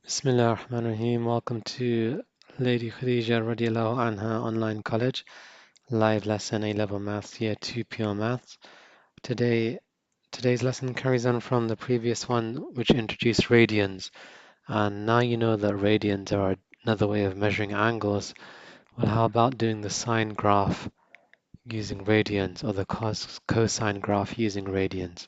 Bismillah ar-Rahman ar-Rahim. Welcome to Lady Khadija radiallahu anha online college live lesson A-level maths year 2 pure maths. Today's lesson carries on from the previous one which introduced radians, and now you know that radians are another way of measuring angles. Well, how about doing the sine graph using radians or the cosine graph using radians?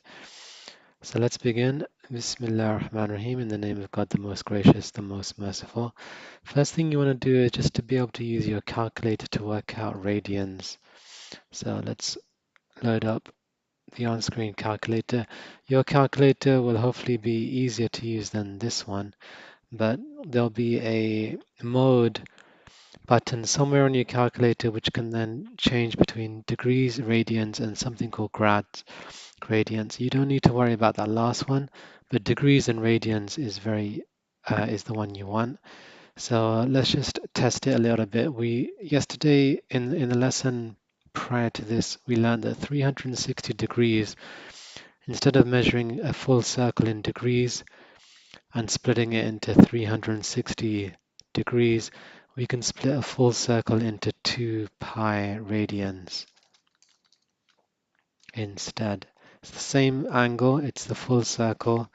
So let's begin. Bismillah ar-Rahman ar-Rahim, in the name of God, the most gracious, the most merciful. First thing you want to do is just to be able to use your calculator to work out radians. So let's load up the on-screen calculator. Your calculator will hopefully be easier to use than this one, but there'll be a mode button somewhere on your calculator which can then change between degrees, radians, and something called gradients. You don't need to worry about that last one, but degrees and radians is the one you want. So let's just test it a little bit. Yesterday in the lesson prior to this, we learned that 360 degrees, instead of measuring a full circle in degrees and splitting it into 360 degrees, we can split a full circle into 2 pi radians instead. It's the same angle, it's the full circle,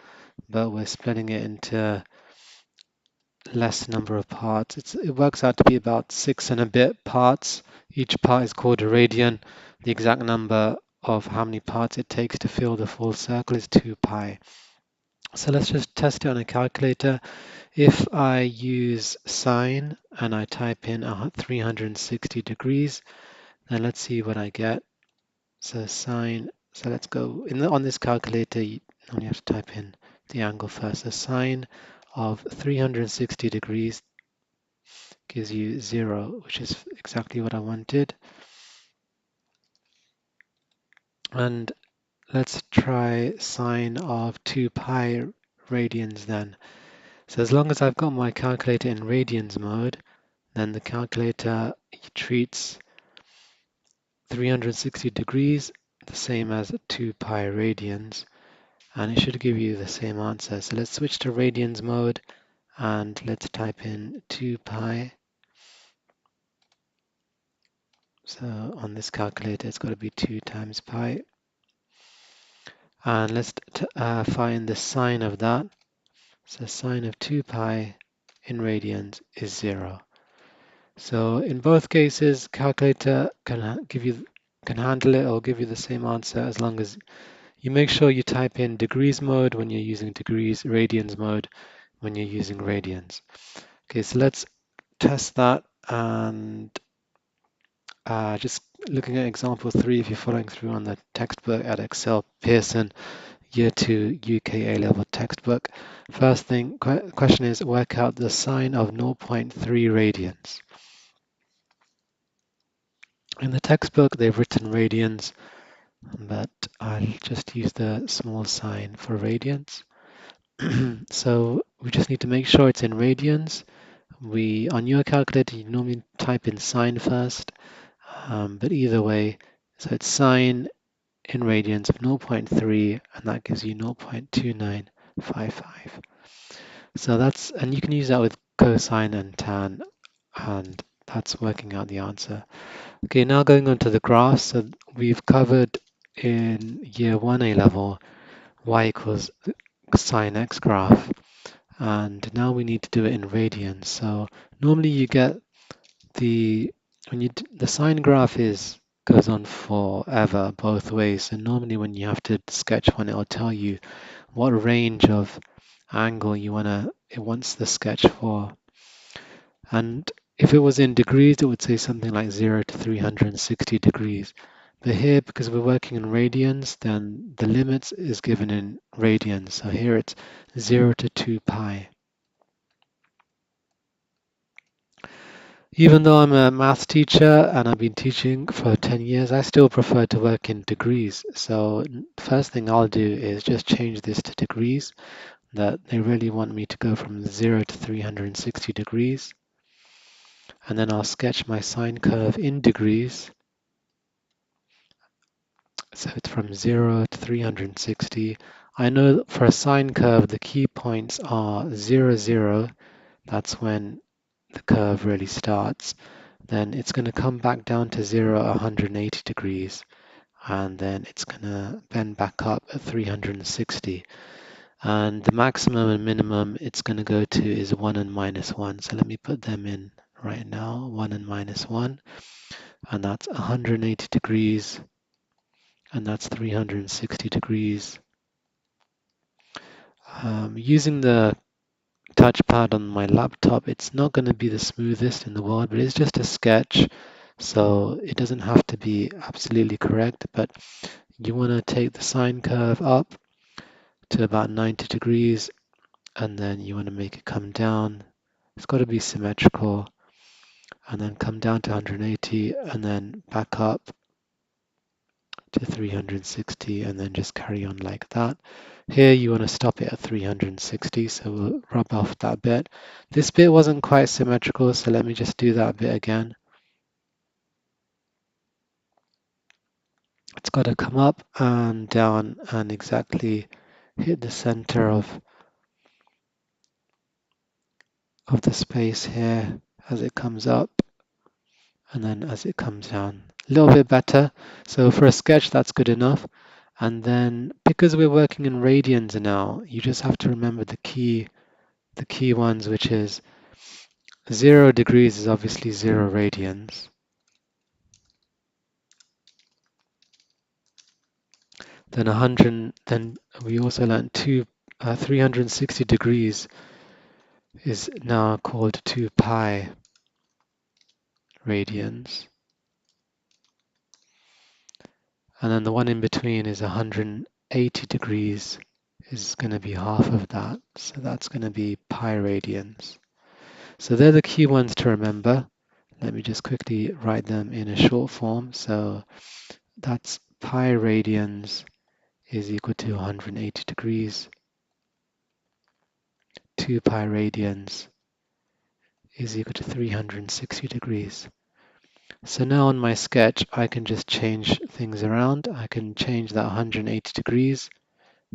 but we're splitting it into less number of parts. It works out to be about 6 and a bit parts. Each part is called a radian. The exact number of how many parts it takes to fill the full circle is 2 pi. So let's just test it on a calculator. If I use sine and I type in 360 degrees, then let's see what I get. So sine, so let's go on this calculator, you only have to type in the angle first. So sine of 360 degrees gives you 0, which is exactly what I wanted. And let's try sine of 2 pi radians then. So as long as I've got my calculator in radians mode, then the calculator treats 360 degrees the same as 2 pi radians, and it should give you the same answer. So let's switch to radians mode and let's type in 2 pi. So on this calculator, it's got to be 2 times pi. And let's find the sine of that. So sine of 2 pi in radians is 0. So in both cases, calculator can handle it or give you the same answer as long as you make sure you type in degrees mode when you're using degrees, radians mode when you're using radians. Okay, so let's test that, and just looking at example 3, if you're following through on the textbook at Excel Pearson Year 2 UK A-level textbook. First thing, question is work out the sine of 0.3 radians. In the textbook, they've written radians, but I'll just use the small sign for radians. So we just need to make sure it's in radians. On your calculator, you normally type in sine first, but either way, so it's sine in radians of 0.3, and that gives you 0.2955. So and you can use that with cosine and tan, and that's working out the answer. Okay, now going on to the graph. So we've covered in year 1 A level y equals sine x graph, and now we need to do it in radians. So normally you get the sine graph goes on forever both ways. So normally when you have to sketch one, it'll tell you what range of angle it wants the sketch for. And if it was in degrees, it would say something like 0 to 360 degrees. But here, because we're working in radians, then the limits is given in radians. So here it's 0 to 2 pi. Even though I'm a math teacher and I've been teaching for 10 years, I still prefer to work in degrees. So first thing I'll do is just change this to degrees, that they really want me to go from 0 to 360 degrees. And then I'll sketch my sine curve in degrees. So it's from 0 to 360. I know that for a sine curve, the key points are 0, 0. That's when the curve really starts. Then it's going to come back down to 0 at 180 degrees. And then it's going to bend back up at 360. And the maximum and minimum it's going to go to is 1 and minus 1. So let me put them in right now, 1 and minus 1. And that's 180 degrees. And that's 360 degrees. Using the touchpad on my laptop, it's not going to be the smoothest in the world, but it's just a sketch. So it doesn't have to be absolutely correct, but you want to take the sine curve up to about 90 degrees, and then you want to make it come down. It's got to be symmetrical, and then come down to 180, and then back up to 360, and then just carry on like that. Here you want to stop it at 360, so we'll rub off that bit. This bit wasn't quite symmetrical, so let me just do that bit again. It's got to come up and down and exactly hit the center of the space here as it comes up and then as it comes down. A little bit better. So for a sketch, that's good enough. And then because we're working in radians now, you just have to remember the key ones, which is 0 degrees is obviously 0 radians. Then 100, then we also learned 360 degrees is now called 2 pi radians. And then the one in between is 180 degrees is going to be half of that. So that's going to be pi radians. So they're the key ones to remember. Let me just quickly write them in a short form. So that's pi radians is equal to 180 degrees. 2 pi radians is equal to 360 degrees. So now on my sketch, I can just change things around. I can change that 180 degrees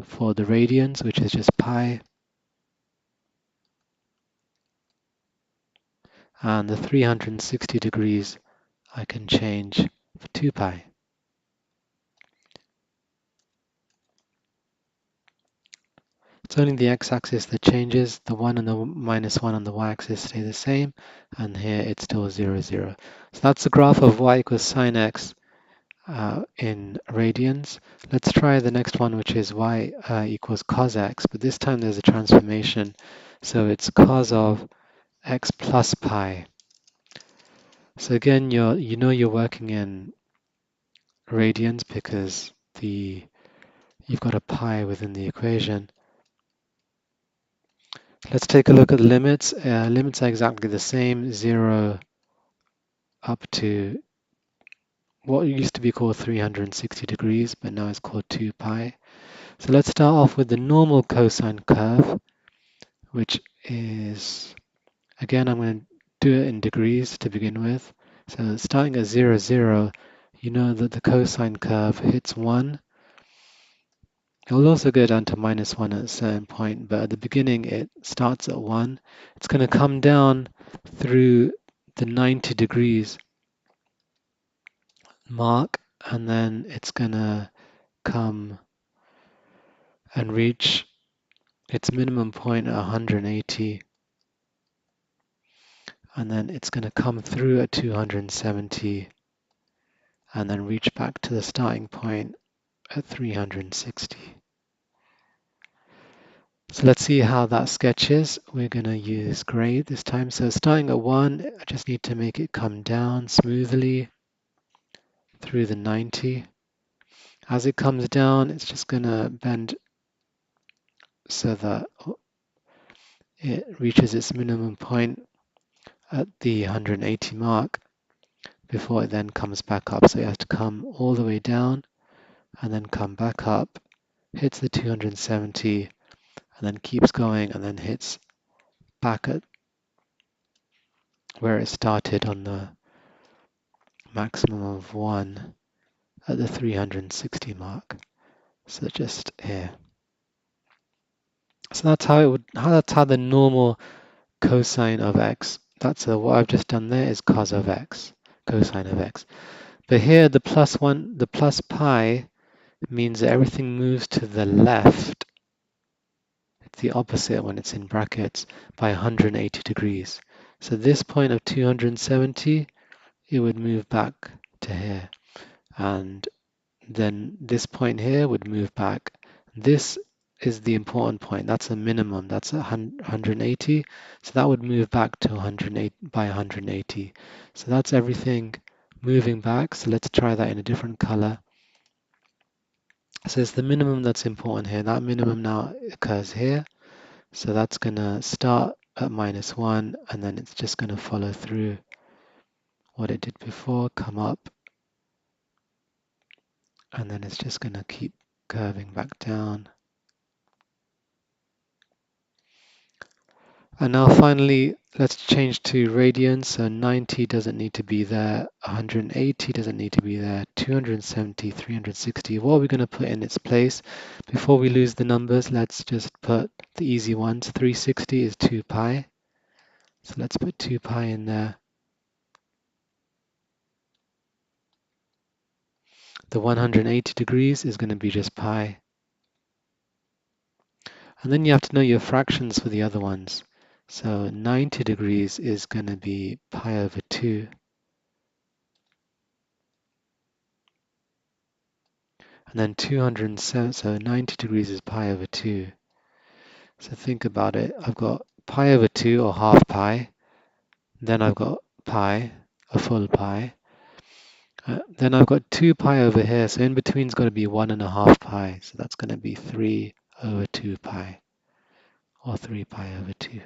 for the radians, which is just pi. And the 360 degrees I can change for 2 pi. It's only the x-axis that changes. The 1 and the minus 1 on the y-axis stay the same, and here it's still 0, 0. So that's the graph of y equals sine x in radians. Let's try the next one, which is y equals cos x, but this time there's a transformation. So it's cos of x plus pi. So again, you know you're working in radians because you've got a pi within the equation. Let's take a look at the limits. Limits are exactly the same, 0 up to what used to be called 360 degrees, but now it's called 2 pi. So let's start off with the normal cosine curve, which is, again, I'm going to do it in degrees to begin with. So starting at 0, 0, you know that the cosine curve hits 1. It will also go down to minus 1 at a certain point, but at the beginning it starts at 1. It's going to come down through the 90 degrees mark, and then it's going to come and reach its minimum point at 180, and then it's going to come through at 270, and then reach back to the starting point at 360. So let's see how that sketches. We're going to use grade this time. So starting at 1, I just need to make it come down smoothly through the 90. As it comes down, it's just going to bend so that it reaches its minimum point at the 180 mark before it then comes back up. So it has to come all the way down and then come back up, hits the 270, and then keeps going and then hits back at where it started on the maximum of 1 at the 360 mark. So just here. So that's how that's how the normal cosine of x. That's what I've just done there is cos of x, cosine of x. But here the +1, the plus pi means that everything moves to the left. It's the opposite when it's in brackets by 180 degrees. So this point of 270, it would move back to here. And then this point here would move back. This is the important point. That's a minimum. That's 180. So that would move back to 108 by 180. So that's everything moving back. So let's try that in a different color. So it's the minimum that's important here. That minimum now occurs here. So that's going to start at -1, and then it's just going to follow through what it did before, come up, and then it's just going to keep curving back down. And now finally, let's change to radians. So 90 doesn't need to be there, 180 doesn't need to be there, 270, 360. What are we going to put in its place? Before we lose the numbers, let's just put the easy ones. 360 is 2 pi. So let's put 2 pi in there. The 180 degrees is going to be just pi. And then you have to know your fractions for the other ones. So 90 degrees is going to be pi over 2. And then 207, so 90 degrees is pi over 2. So think about it. I've got pi over 2, or half pi. Then I've got pi, a full pi. Then I've got 2 pi over here. So in between's got to be 1.5 pi. So that's going to be 3 over 2 pi, or 3 pi over 2.